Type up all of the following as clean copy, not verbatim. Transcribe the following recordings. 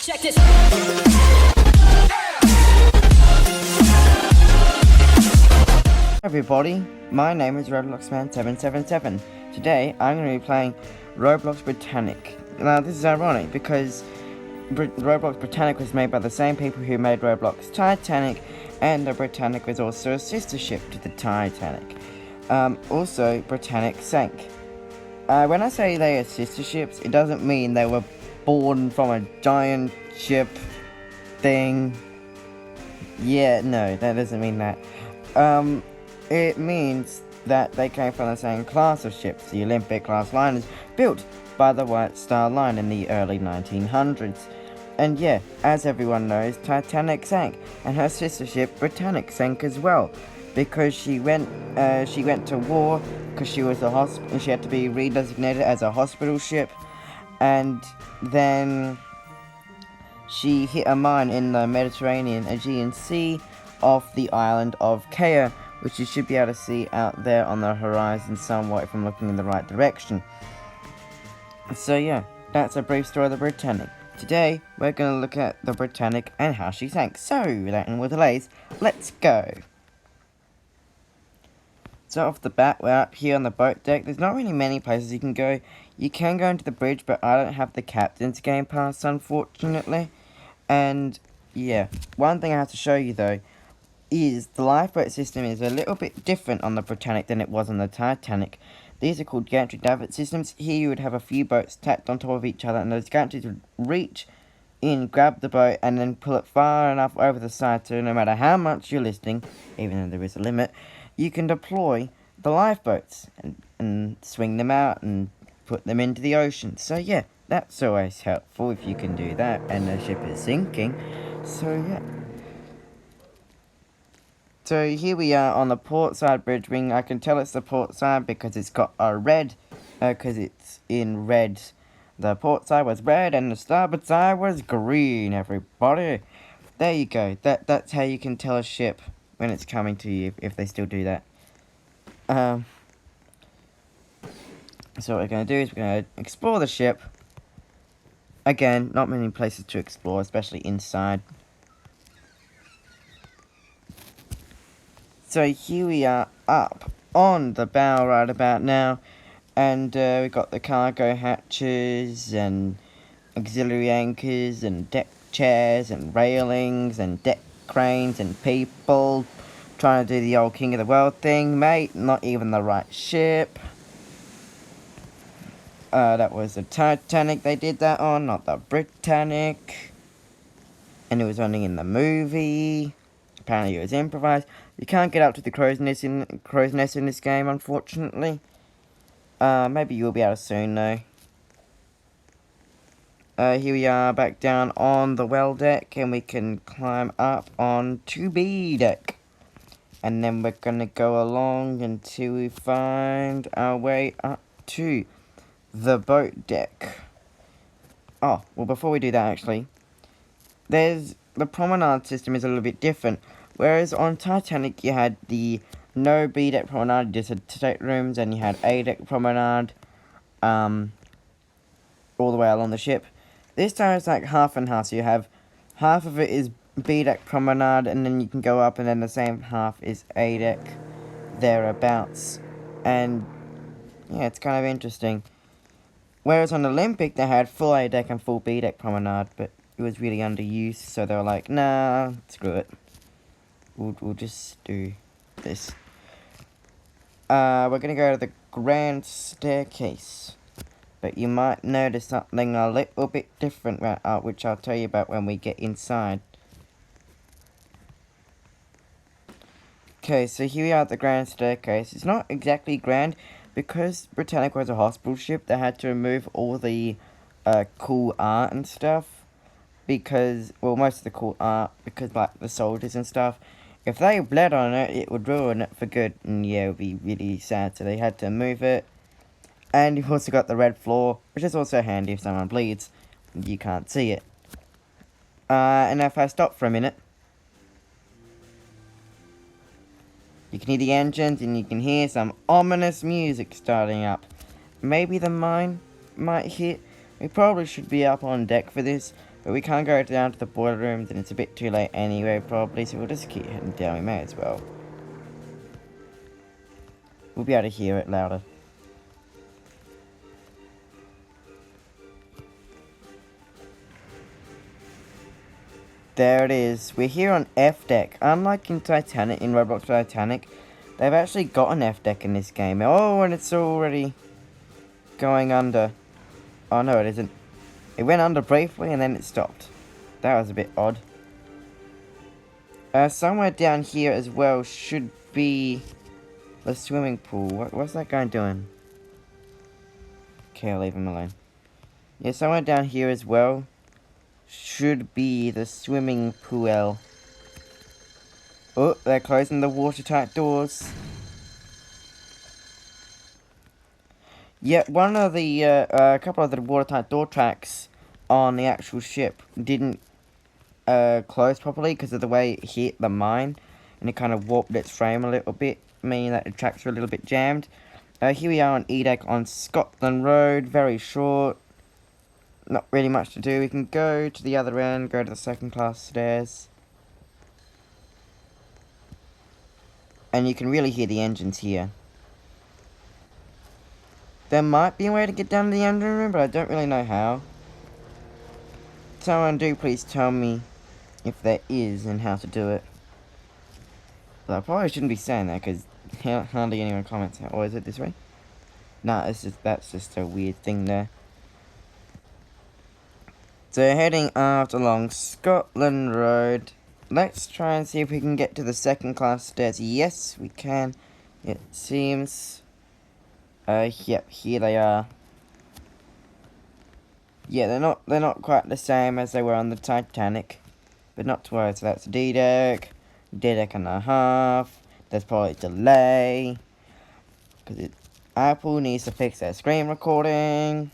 Check this. Everybody, my name is Roblox Man 777. Today I'm going to be playing Roblox Britannic. Now this is ironic because Roblox Britannic was made by the same people who made Roblox Titanic, and the Britannic was also a sister ship to the Titanic. Also, Britannic sank. When I say they are sister ships, it doesn't mean they were born from a giant ship thing. Yeah, no, that doesn't mean that. It means that they came from the same class of ships, the Olympic class liners, built by the White Star Line in the early 1900s. And yeah, as everyone knows, Titanic sank, and her sister ship Britannic sank as well, because she went to war because she was she had to be redesignated as a hospital ship, and then she hit a mine in the Mediterranean Aegean Sea off the island of Kea, which you should be able to see out there on the horizon somewhat if I'm looking in the right direction. So yeah, that's a brief story of the Britannic. Today, we're going to look at the Britannic and how she sank. So, without any more delays, let's go. So off the bat, we're up here on the boat deck. There's not really many places you can go. You can go into the bridge, but I don't have the captain's game pass, unfortunately. And yeah, one thing I have to show you though is the lifeboat system is a little bit different on the Britannic than it was on the Titanic. These are called gantry davit systems. Here you would have a few boats stacked on top of each other, and those gantries would reach in, grab the boat, and then pull it far enough over the side so no matter how much you're listing, even though there is a limit, you can deploy the lifeboats and swing them out and put them into the ocean. So yeah, that's always helpful if you can do that and the ship is sinking. So yeah. So here we are on the port side bridge wing. I can tell it's the port side because it's got a red, because it's in red. The port side was red and the starboard side was green, everybody. There you go. That's how you can tell a ship when it's coming to you, if they still do that. So what we're going to do is we're going to explore the ship. Again, not many places to explore, especially inside. So here we are up on the bow right about now, and we've got the cargo hatches and auxiliary anchors and deck chairs and railings and deck cranes and people trying to do the old King of the World thing, mate. Not even the right ship. That was the Titanic they did that on, not the Britannic. And it was only in the movie. Apparently it was improvised. You can't get up to the crow's nest in this game, unfortunately. Maybe you'll be able to soon, though. Here we are back down on the well deck, and we can climb up on to B deck. And then we're gonna go along until we find our way up to the boat deck. Oh, well, before we do that, actually, the promenade system is a little bit different. Whereas on Titanic, you had the no B-deck promenade, you just had staterooms, and you had A-deck promenade, all the way along the ship. This time it's like half and half, so you have half of it is B-deck promenade, and then you can go up, and then the same half is A-deck, thereabouts. And yeah, it's kind of interesting. Whereas on Olympic, they had full A-deck and full B-deck promenade, but it was really underused, so they were like, nah, screw it. We'll just do this. We're going to go to the grand staircase. But you might notice something a little bit different, which I'll tell you about when we get inside. Okay, so here we are at the grand staircase. It's not exactly grand, because Britannic was a hospital ship. They had to remove all the cool art and stuff. Because, well, most of the cool art, because like the soldiers and stuff, if they bled on it, it would ruin it for good, and yeah, it would be really sad, so they had to move it. And you've also got the red floor, which is also handy if someone bleeds, and you can't see it. And if I stop for a minute, you can hear the engines, and you can hear some ominous music starting up. Maybe the mine might hit. We probably should be up on deck for this, But we can't go down to the boiler rooms, and it's a bit too late anyway, probably, so we'll just keep heading down. We may as well. We'll be able to hear it louder. There it is. We're here on F deck. Unlike in Titanic, in Roblox Titanic, they've actually got an F deck in this game. Oh, and it's already going under. Oh no, it isn't. It went under briefly and then it stopped. That was a bit odd. Somewhere down here as well should be the swimming pool. What's that guy doing? Okay, I'll leave him alone. Yeah, somewhere down here as well should be the swimming pool. Oh, they're closing the watertight doors. Yeah, one of the, a couple of the watertight door tracks on the actual ship didn't close properly because of the way it hit the mine, and it kind of warped its frame a little bit, meaning that the tracks were a little bit jammed. Here we are on E-Deck on Scotland Road, very short. Not really much to do. We can go to the other end, go to the second class stairs. And you can really hear the engines here. There might be a way to get down to the engine room, but I don't really know how. Someone do please tell me if there is and how to do it. But I probably shouldn't be saying that because hardly anyone comments. Or is it this way? Nah, that's just a weird thing there. So heading out along Scotland Road. Let's try and see if we can get to the second class stairs. Yes, we can. It seems. Yep, here they are. Yeah, they're not quite the same as they were on the Titanic, but not to worry. So that's D-Deck, D-Deck and a half. There's probably a delay because Apple needs to fix their screen recording.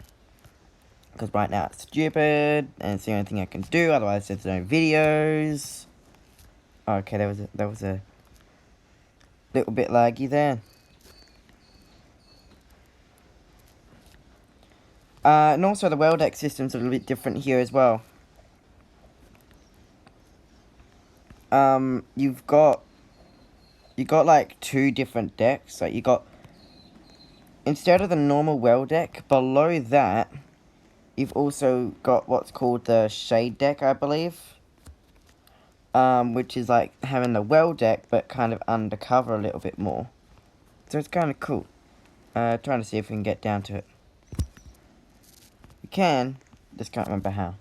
Because right now it's stupid, and it's the only thing I can do. Otherwise, there's no videos. Okay, there was a little bit laggy there. And also the well deck system's a little bit different here as well. You've got like two different decks. Like you got, instead of the normal well deck, below that, you've also got what's called the shade deck, I believe. Which is like having the well deck, but kind of undercover a little bit more. So it's kind of cool. Trying to see if we can get down to it. We can, just can't remember how.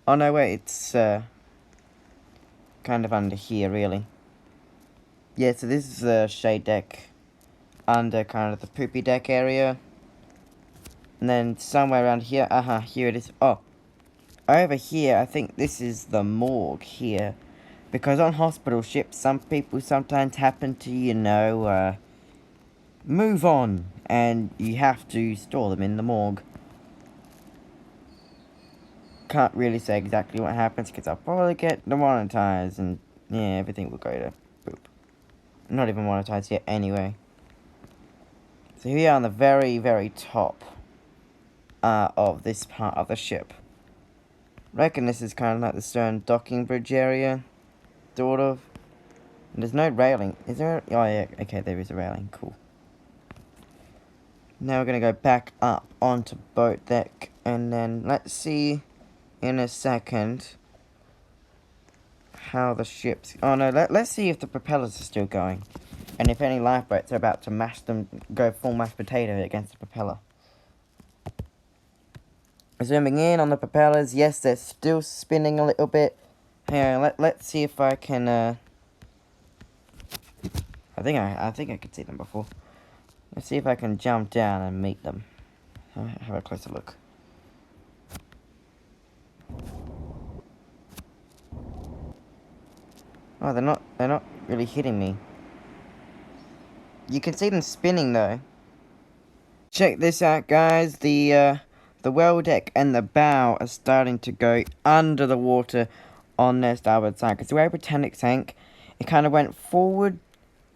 Oh no, wait, it's kind of under here, really. Yeah, so this is the shade deck under kind of the poopy deck area. And then somewhere around here, here it is. Oh, over here, I think this is the morgue here. Because on hospital ships, some people sometimes happen to, you know, move on. And you have to store them in the morgue. Can't really say exactly what happens because I'll probably get demonetized and yeah, everything will go to boop. Not even monetized yet anyway. So here we are on the very, very top of this part of the ship. Reckon this is kind of like the stern docking bridge area, sort of. And there's no railing. Is there? Oh yeah, okay, there is a railing. Cool. Now we're gonna go back up onto boat deck, and then let's see in a second how the ship's. Oh no, let's see if the propellers are still going, and if any lifeboats are about to mash them, go full mashed potato against the propeller. Zooming in on the propellers, yes, they're still spinning a little bit. Hang on, let's see if I can. I think I could see them before. Let's see if I can jump down and meet them. Have a closer look. Oh, they're not really hitting me. You can see them spinning though. Check this out, guys. The well deck and the bow are starting to go under the water on their starboard side. Because the way Britannic sank, it kind of went forward,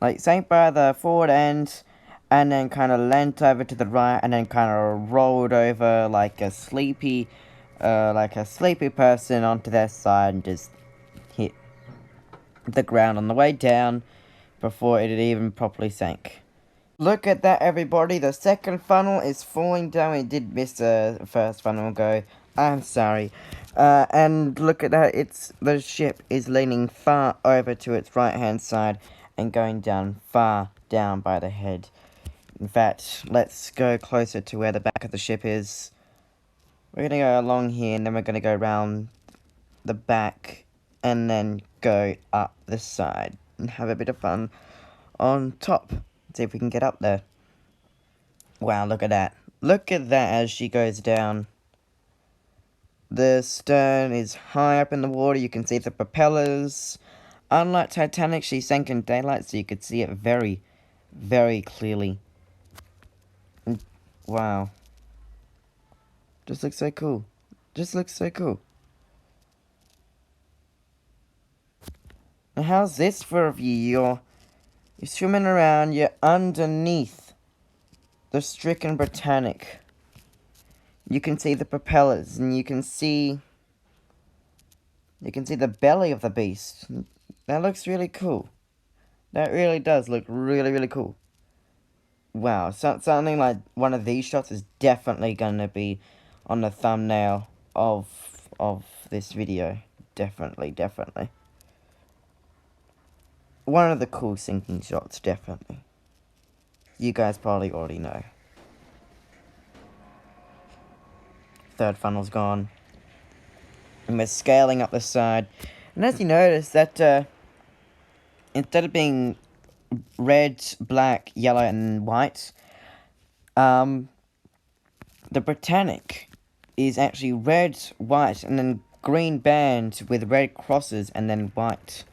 like sank by the forward end, and then kind of leant over to the right, and then kind of rolled over like a sleepy like a sleepy person onto their side and just hit the ground on the way down before it had even properly sank. Look at that, everybody. The second funnel is falling down. We did miss the first funnel go. I'm sorry. And look at that. The ship is leaning far over to its right-hand side and going down far down by the head. In fact, let's go closer to where the back of the ship is. We're going to go along here, and then we're going to go around the back, and then go up the side, and have a bit of fun on top. See if we can get up there. Wow, look at that. Look at that as she goes down. The stern is high up in the water. You can see the propellers. Unlike Titanic, she sank in daylight, so you could see it very, very clearly. Wow. Just looks so cool. Just looks so cool. Now, how's this for a view? You're swimming around, you're underneath the stricken Britannic. You can see the propellers, and you can see the belly of the beast. That looks really cool. That really does look really, really cool. Wow, something like one of these shots is definitely gonna be on the thumbnail of this video. Definitely, definitely. One of the cool sinking shots, definitely. You guys probably already know. Third funnel's gone. And we're scaling up the side. And as you notice that instead of being red, black, yellow, and white, the Britannic is actually red, white, and then green bands with red crosses and then white.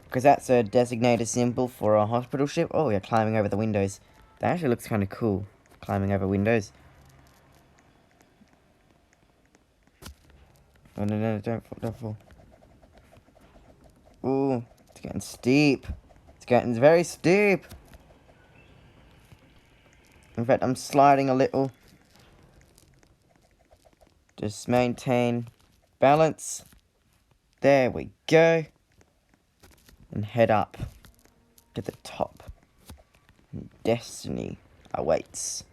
Because that's a designated symbol for a hospital ship. Oh, you're climbing over the windows. That actually looks kind of cool, climbing over windows. Oh, no, don't fall. Ooh, it's getting steep. It's getting very steep. In fact, I'm sliding a little. Just maintain balance. There we go. And head up to the top. Destiny awaits.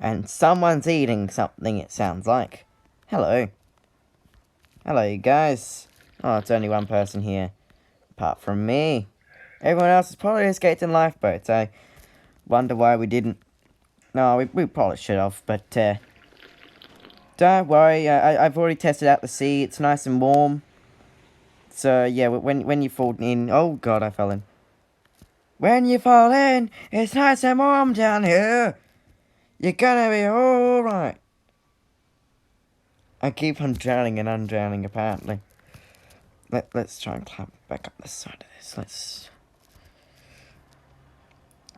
And someone's eating something, it sounds like. Hello. Hello, you guys. Oh, it's only one person here. Apart from me. Everyone else has probably escaped in lifeboats. I wonder why we didn't. No, we probably should have, but don't worry. I've already tested out the sea. It's nice and warm. So, yeah, when you fall in... Oh, God, I fell in. When you fall in, it's nice and warm down here. You're gonna be alright. I keep on drowning and undrowning, apparently. Let's try and climb back up the side of this.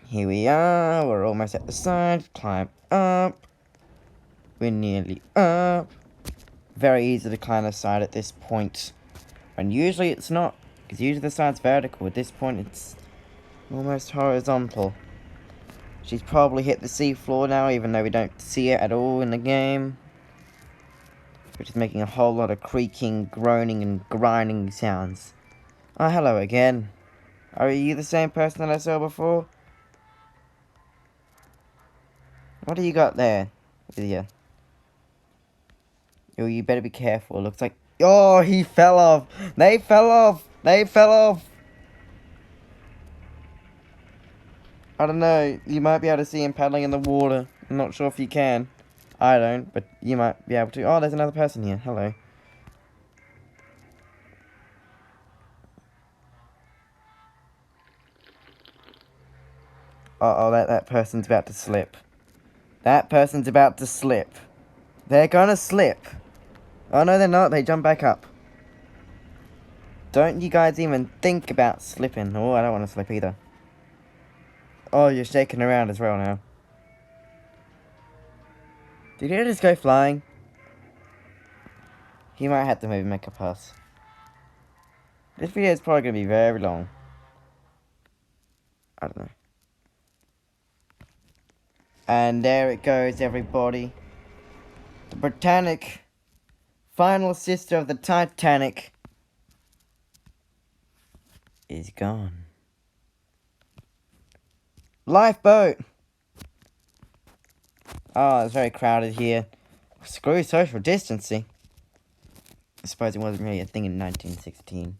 Here we are. We're almost at the side. Climb up. We're nearly up. Very easy to climb the side at this point. And usually it's not. Because usually the side's vertical. At this point it's almost horizontal. She's probably hit the seafloor now, even though we don't see it at all in the game. Which is making a whole lot of creaking, groaning, and grinding sounds. Oh, hello again. Are you the same person that I saw before? What do you got there with you? Oh, you better be careful. It looks like... Oh, he fell off. They fell off. They fell off. I don't know. You might be able to see him paddling in the water. I'm not sure if you can. I don't, but you might be able to. Oh, there's another person here. Hello. Uh-oh, that person's about to slip. That person's about to slip. They're gonna slip. Oh, no, they're not. They jump back up. Don't you guys even think about slipping. Oh, I don't want to slip either. Oh, you're shaking around as well now. Did he just go flying? He might have to maybe make a pass. This video is probably going to be very long. I don't know. And there it goes, everybody. The Britannic final sister of the Titanic, is gone. Lifeboat! Oh, it's very crowded here. Screw social distancing. I suppose it wasn't really a thing in 1916.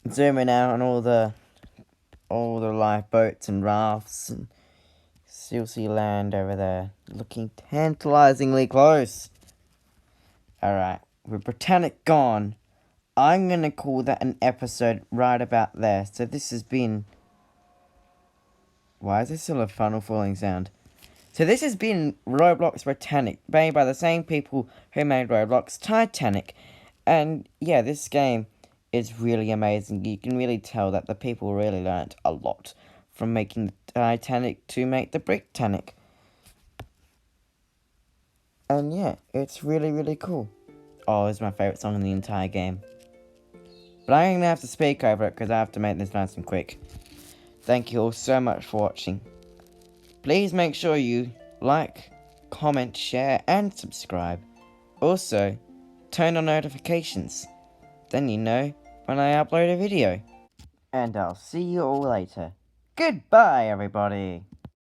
Zooming out on all the lifeboats and rafts, and still see land over there, looking tantalizingly close. Alright, with Britannic gone, I'm gonna call that an episode right about there. So this has been... Why is there still a funnel falling sound? So this has been Roblox Britannic, made by the same people who made Roblox Titanic. And yeah, this game is really amazing. You can really tell that the people really learnt a lot from making the Titanic to make the Britannic. And yeah, it's really, really cool. Oh, it's my favourite song in the entire game. But I'm going to have to speak over it because I have to make this nice and quick. Thank you all so much for watching. Please make sure you like, comment, share and subscribe. Also, turn on notifications. Then you know when I upload a video. And I'll see you all later. Goodbye, everybody.